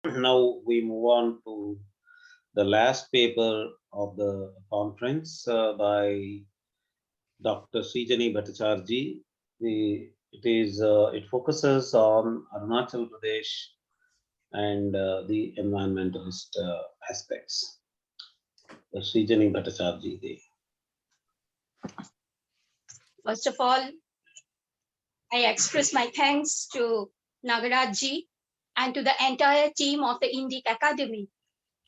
Now we move on to the last paper of the conference by Dr. Srijani Bhattacharjee. It focuses on Arunachal Pradesh and the environmentalist aspects. Srijani Bhattacharjee. First of all, I express my thanks to Nagarajji and to the entire team of the Indic Academy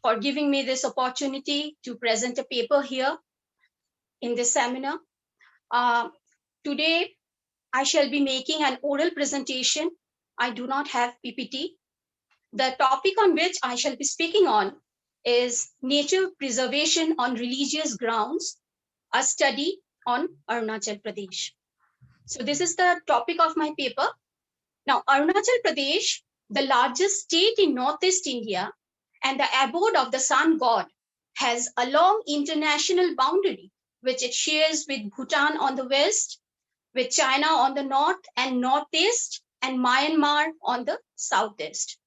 for giving me this opportunity to present a paper here in this seminar. Today, I shall be making an oral presentation. I do not have PPT. The topic on which I shall be speaking on is nature preservation on religious grounds, a study on Arunachal Pradesh. So this is the topic of my paper. Now, Arunachal Pradesh, the largest state in Northeast India and the abode of the sun god, has a long international boundary, which it shares with Bhutan on the west, with China on the north and northeast, and Myanmar on the southeast.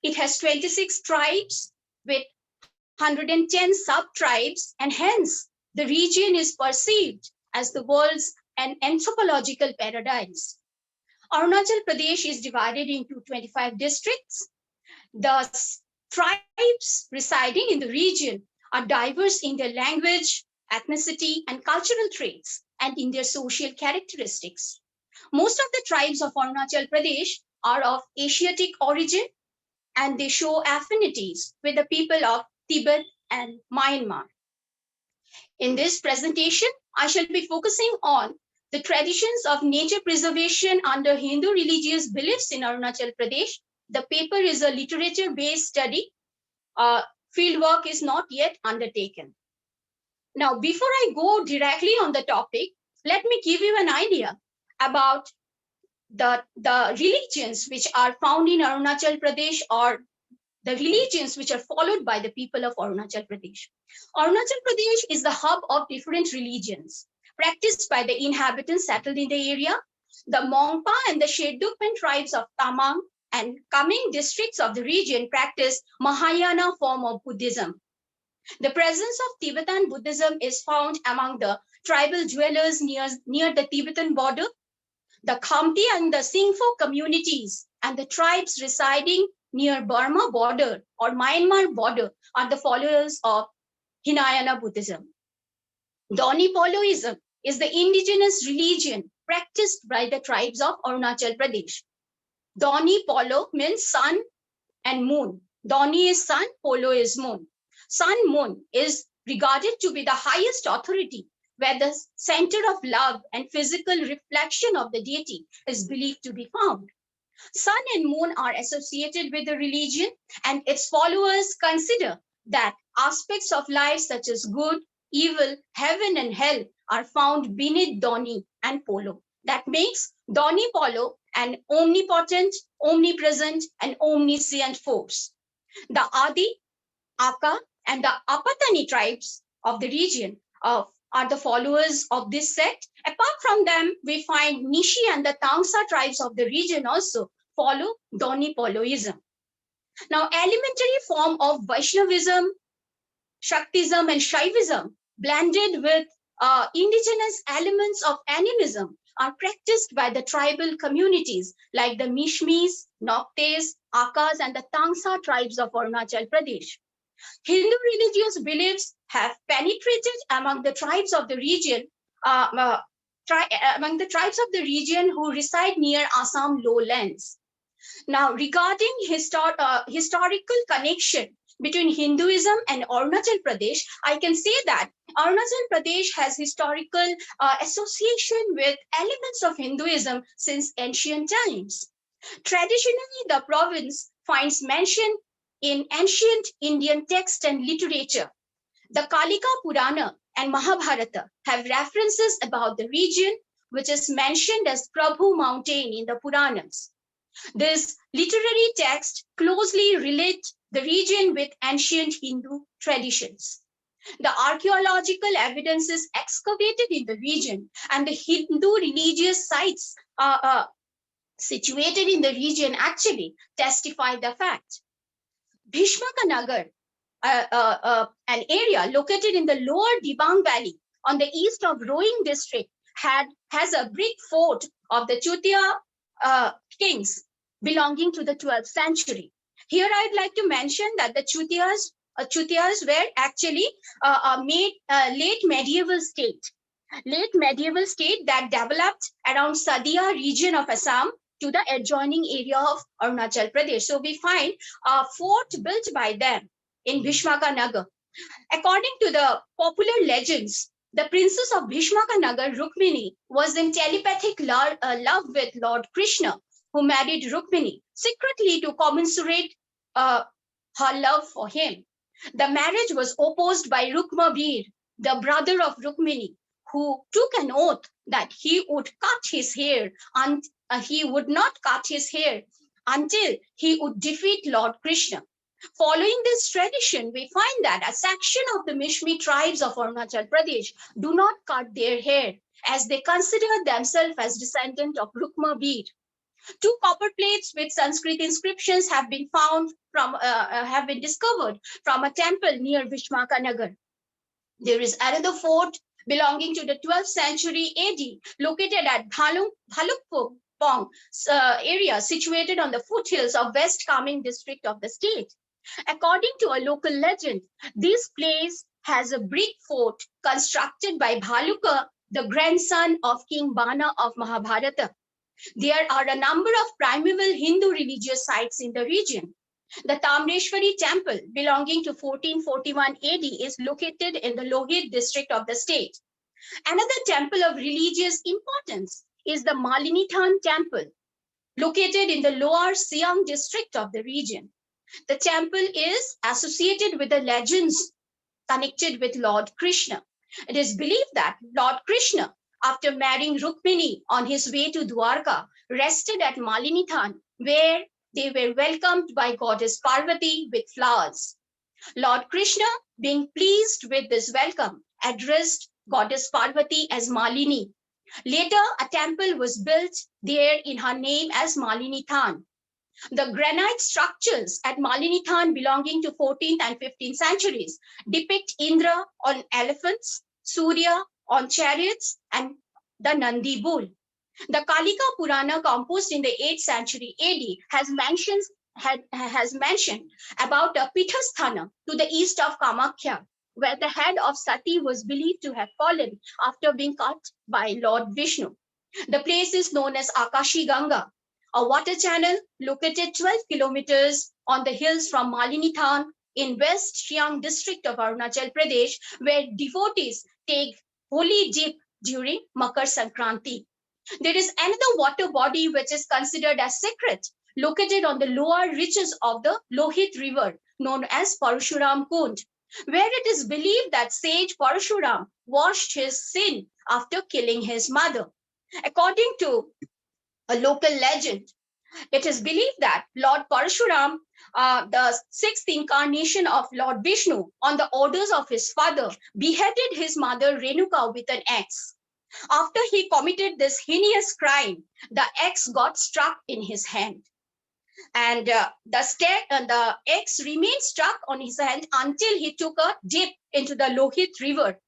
It has 26 tribes with 110 sub-tribes, and hence the region is perceived as the world's an anthropological paradise. Arunachal Pradesh is divided into 25 districts. The tribes residing in the region are diverse in their language, ethnicity, and cultural traits, and in their social characteristics. Most of the tribes of Arunachal Pradesh are of Asiatic origin, and they show affinities with the people of Tibet and Myanmar. In this presentation, I shall be focusing on the traditions of nature preservation under Hindu religious beliefs in Arunachal Pradesh. The paper is a literature-based study. Fieldwork is not yet undertaken. Now, before I go directly on the topic, let me give you an idea about the religions which are found in Arunachal Pradesh, or the religions which are followed by the people of Arunachal Pradesh. Arunachal Pradesh is the hub of different religions practiced by the inhabitants settled in the area. The Mongpa and the Shedukpen tribes of Tamang and Kaming districts of the region practice Mahayana form of Buddhism. The presence of Tibetan Buddhism is found among the tribal dwellers near the Tibetan border. The Khamti and the Singpho communities and the tribes residing near Burma border or Myanmar border are the followers of Hinayana Buddhism. Doni Poloism is the indigenous religion practiced by the tribes of Arunachal Pradesh. Doni Polo means sun and moon. Doni is sun, Polo is moon. Sun moon is regarded to be the highest authority, where the center of love and physical reflection of the deity is believed to be found. Sun and moon are associated with the religion, and its followers consider that aspects of life such as good, evil, heaven, and hell are found beneath Doni and Polo. That makes Doni Polo an omnipotent, omnipresent, and omniscient force. The Adi, Aka, and the Apatani tribes of the region are the followers of this sect. Apart from them, we find Nishi and the Tangsa tribes of the region also follow Doni Poloism. Now, elementary form of Vaishnavism, Shaktism, and Shaivism blended with indigenous elements of animism are practiced by the tribal communities like the Mishmis, Noktes, Akas, and the Tangsa tribes of Arunachal Pradesh. Hindu religious beliefs have penetrated among the tribes of the region, who reside near Assam lowlands. Now, regarding historical connection between Hinduism and Arunachal Pradesh, I can say that Arunachal Pradesh has historical association with elements of Hinduism since ancient times. Traditionally, the province finds mention in ancient Indian text and literature. The Kalika Purana and Mahabharata have references about the region, which is mentioned as Prabhu Mountain in the Puranas. This literary text closely relate the region with ancient Hindu traditions. The archaeological evidences excavated in the region and the Hindu religious sites situated in the region actually testify the fact. Bhishmaka Nagar, an area located in the lower Dibang Valley on the east of Roing district, has a brick fort of the Chutia kings belonging to the 12th century. Here I'd like to mention that the Chutias were actually made late medieval state that developed around Sadia region of Assam to the adjoining area of Arunachal Pradesh. So we find a fort built by them in Bhishmaka Nagar. According to the popular legends, the princess of Bhishmaka Nagar, Rukmini, was in telepathic love with Lord Krishna, who married Rukmini secretly to commensurate her love for him. The marriage was opposed by Rukmabir, the brother of Rukmini, who took an oath that he would cut his hair and he would not cut his hair until he would defeat Lord Krishna. Following this tradition, we find that a section of the Mishmi tribes of Arunachal Pradesh do not cut their hair, as they consider themselves as descendant of Rukmabir. 2 copper plates with Sanskrit inscriptions have been discovered from a temple near Bhishmaka Nagar. There is another fort belonging to the 12th century AD, located at Bhalukpong area, situated on the foothills of West Kameng district of the state. According to a local legend, this place has a brick fort constructed by Bhaluka, the grandson of King Bana of Mahabharata. There are a number of primeval Hindu religious sites in the region. The Tamreshwari Temple, belonging to 1441 AD, is located in the Lohit district of the state. Another temple of religious importance is the Malinitan Temple, located in the Lower Siang district of the region. The temple is associated with the legends connected with Lord Krishna. It is believed that Lord Krishna, after marrying Rukmini on his way to Dwarka, rested at Malinitan, where they were welcomed by goddess Parvati with flowers. Lord Krishna, being pleased with this welcome, addressed goddess Parvati as Malini. Later, a temple was built there in her name as Malinitan. The granite structures at Malinitan belonging to 14th and 15th centuries depict Indra on elephants, Surya on chariots, and the Nandi bull. The Kalika Purana, composed in the 8th century AD, has mentioned about a Pithasthana to the east of Kamakhya, where the head of Sati was believed to have fallen after being cut by Lord Vishnu. The place is known as Akashiganga, a water channel located 12 kilometers on the hills from Malinitan in West Siang district of Arunachal Pradesh, where devotees take holy dip during Makar Sankranti. There is another water body which is considered as sacred, located on the lower reaches of the Lohit river, known as Parashuram Kund, where it is believed that sage Parashuram washed his sin after killing his mother. According to a local legend, it is believed that Lord Parashuram, the 6th incarnation of Lord Vishnu, on the orders of his father, beheaded his mother Renuka with an axe. After he committed this heinous crime, the axe got stuck in his hand. And the axe remained stuck on his hand until he took a dip into the Lohit river.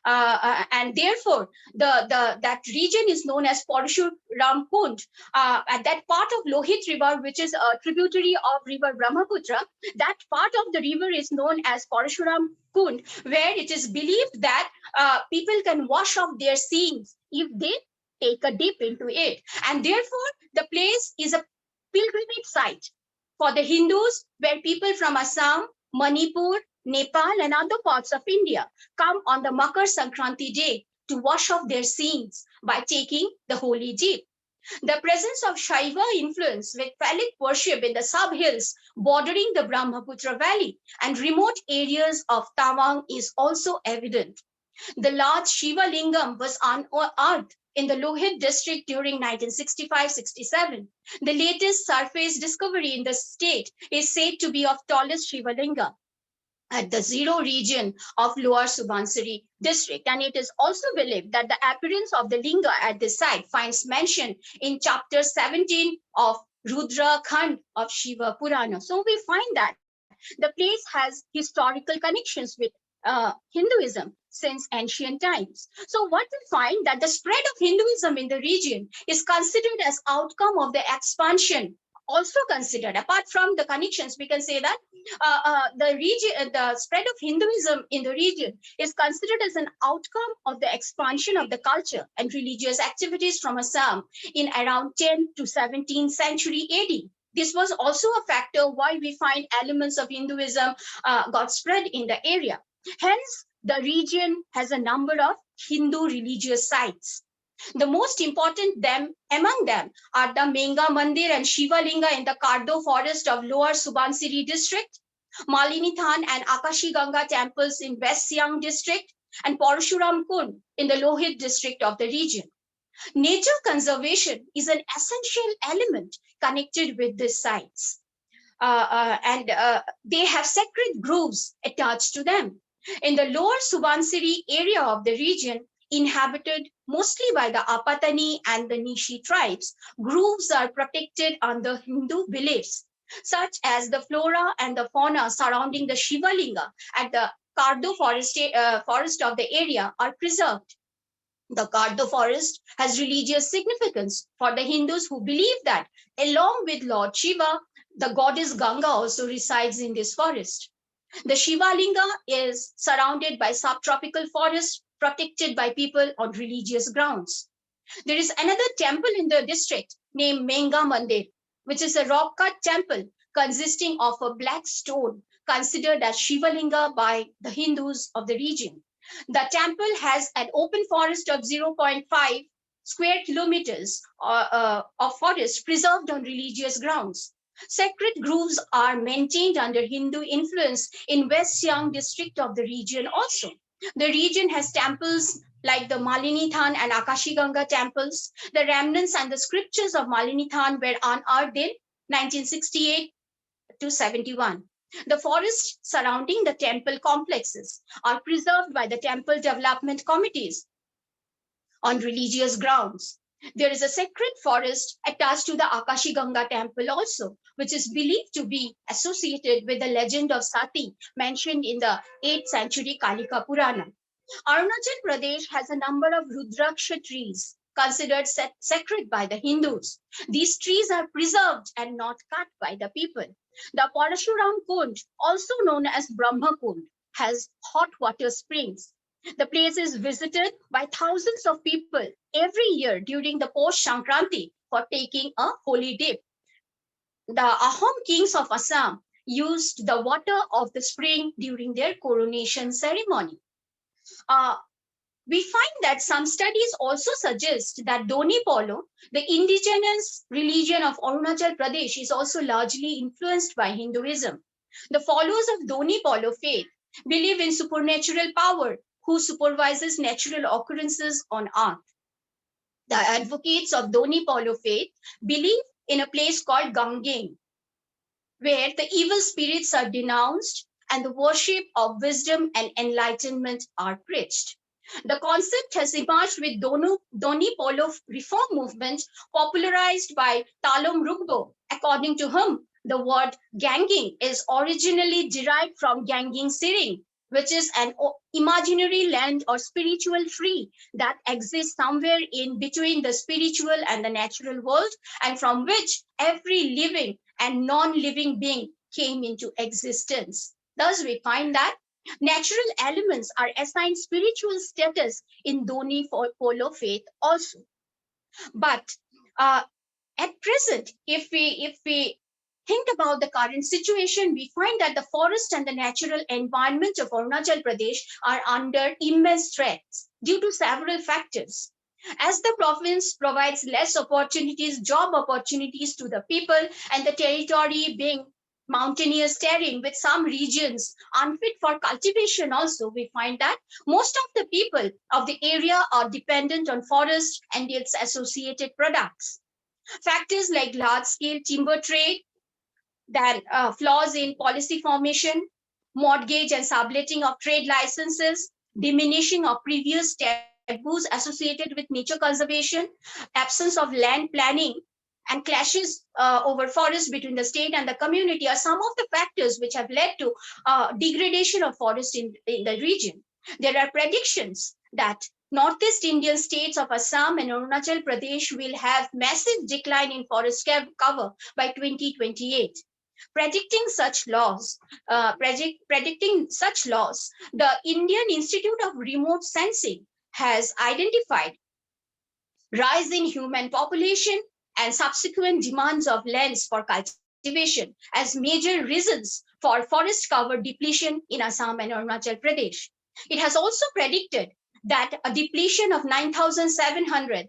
And therefore, that region is known as Parashuram Kund. At that part of Lohit river, which is a tributary of river Brahmaputra, that part of the river is known as Parashuram Kund, where it is believed that people can wash off their sins if they take a dip into it. And therefore, the place is a pilgrimage site for the Hindus, where people from Assam, Manipur, Nepal, and other parts of India come on the Makar Sankranti day to wash off their sins by taking the holy dip. The presence of Shaiva influence with phallic worship in the sub-hills bordering the Brahmaputra Valley and remote areas of Tawang is also evident. The large Shiva Lingam was unearthed in the Lohit district during 1965-67. The latest surface discovery in the state is said to be of tallest Shiva Linga at the zero region of Lower Subansiri district. And it is also believed that the appearance of the linga at this site finds mention in chapter 17 of Rudra Khand of Shiva Purana. So we find that The place has historical connections with Hinduism since ancient times. So what we find that the spread of Hinduism in the region is considered as outcome of the expansion. Also considered, apart from the connections, we can say that the spread of Hinduism in the region is considered as an outcome of the expansion of the culture and religious activities from Assam in around 10 to 17th century AD. This was also a factor why we find elements of Hinduism got spread in the area. Hence, the region has a number of Hindu religious sites. The most important among them are the Menga Mandir and Shiva Linga in the Kardo forest of Lower Subansiri district, Malinitan and Akashiganga temples in West Siang district, and Parashuram Kund in the Lohit district of the region. Nature conservation is an essential element connected with these sites. And they have sacred groves attached to them. In the lower Subansiri area of the region, inhabited mostly by the Apatani and the Nishi tribes, groves are protected under Hindu beliefs, such as the flora and the fauna surrounding the Shiva Linga at the Kardo forest of the area are preserved. The Kardo forest has religious significance for the Hindus who believe that, along with Lord Shiva, the goddess Ganga also resides in this forest. The Shiva Linga is surrounded by subtropical forests protected by people on religious grounds. There is another temple in the district named Menga Mandir, which is a rock-cut temple consisting of a black stone considered as Shiva Linga by the Hindus of the region. The temple has an open forest of 0.5 square kilometers of forest preserved on religious grounds. Sacred groves are maintained under Hindu influence in West Siang district of the region also. The region has temples like the Malinitan and Akashiganga temples. The remnants and the scriptures of Malinitan were unearthed in 1968 to 71. The forests surrounding the temple complexes are preserved by the temple development committees on religious grounds. There is a sacred forest attached to the Akashiganga temple also, which is believed to be associated with the legend of Sati mentioned in the 8th century Kalika Purana. Arunachal Pradesh has a number of Rudraksha trees considered sacred by the Hindus. These trees are preserved and not cut by the people. The Parashuram Kund, also known as Brahma Kund, has hot water springs. The place is visited by thousands of people every year during the Posh Sankranti for taking a holy dip. The Ahom kings of Assam used the water of the spring during their coronation ceremony. We find that some studies also suggest that Doni Polo, the indigenous religion of Arunachal Pradesh, is also largely influenced by Hinduism. The followers of Doni Polo faith believe in supernatural power who supervises natural occurrences on earth. The advocates of Doni Polo faith believe in a place called Gangeng, where the evil spirits are denounced and the worship of wisdom and enlightenment are preached. The concept has emerged with Doni Polo reform movement popularized by Talom Rugbo, according to whom the word ganging is originally derived from Ganging Siring, which is an imaginary land or spiritual tree that exists somewhere in between the spiritual and the natural world, and from which every living and non-living being came into existence. Thus, we find that natural elements are assigned spiritual status in Doni Polo faith also. But at present, if we think about the current situation, we find that the forest and the natural environment of Arunachal Pradesh are under immense threats due to several factors. As the province provides less opportunities, job opportunities to the people, and the territory being mountainous terrain with some regions unfit for cultivation also, we find that most of the people of the area are dependent on forest and its associated products. Factors like large-scale timber trade, then flaws in policy formation, mortgage and subletting of trade licenses, diminishing of previous taboos associated with nature conservation, absence of land planning, and clashes over forests between the state and the community are some of the factors which have led to degradation of forest in the region. There are predictions that Northeast Indian states of Assam and Arunachal Pradesh will have massive decline in forest cover by 2028. Predicting such laws, the Indian Institute of Remote Sensing has identified rise in human population and subsequent demands of lands for cultivation as major reasons for forest cover depletion in Assam and Arunachal Pradesh. It has also predicted that a depletion of 9,700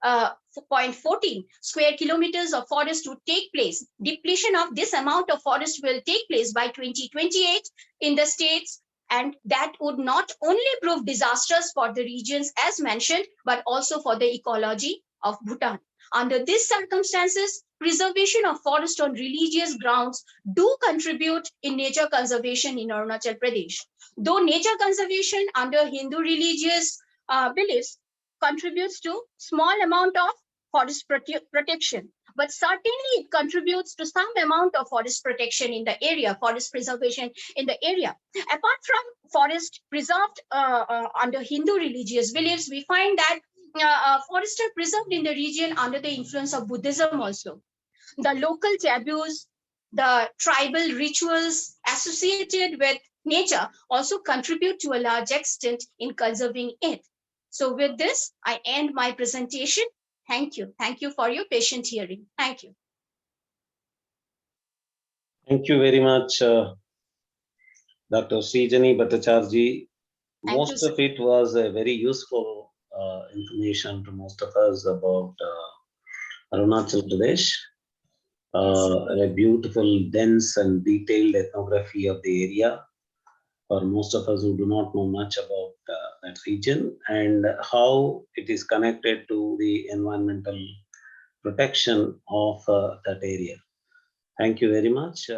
0.14 square kilometers of forest would take place. Depletion of this amount of forest will take place by 2028 in the states, and that would not only prove disastrous for the regions as mentioned, but also for the ecology of Bhutan. Under these circumstances, preservation of forest on religious grounds do contribute in nature conservation in Arunachal Pradesh. Though nature conservation under Hindu religious beliefs contributes to small amount of forest protection, but certainly it contributes to some amount of forest protection in the area, forest preservation in the area. Apart from forest preserved under Hindu religious beliefs, we find that forests are preserved in the region under the influence of Buddhism also. The local taboos, the tribal rituals associated with nature also contribute to a large extent in conserving it. So with this, I end my presentation. Thank you. Thank you for your patient hearing. Thank you. Thank you very much, Dr. Srijani Bhattacharjee. Most of it was very useful information to most of us about Arunachal Pradesh. A beautiful, dense, and detailed ethnography of the area for most of us who do not know much about that region and how it is connected to the environmental protection of that area. Thank you very much.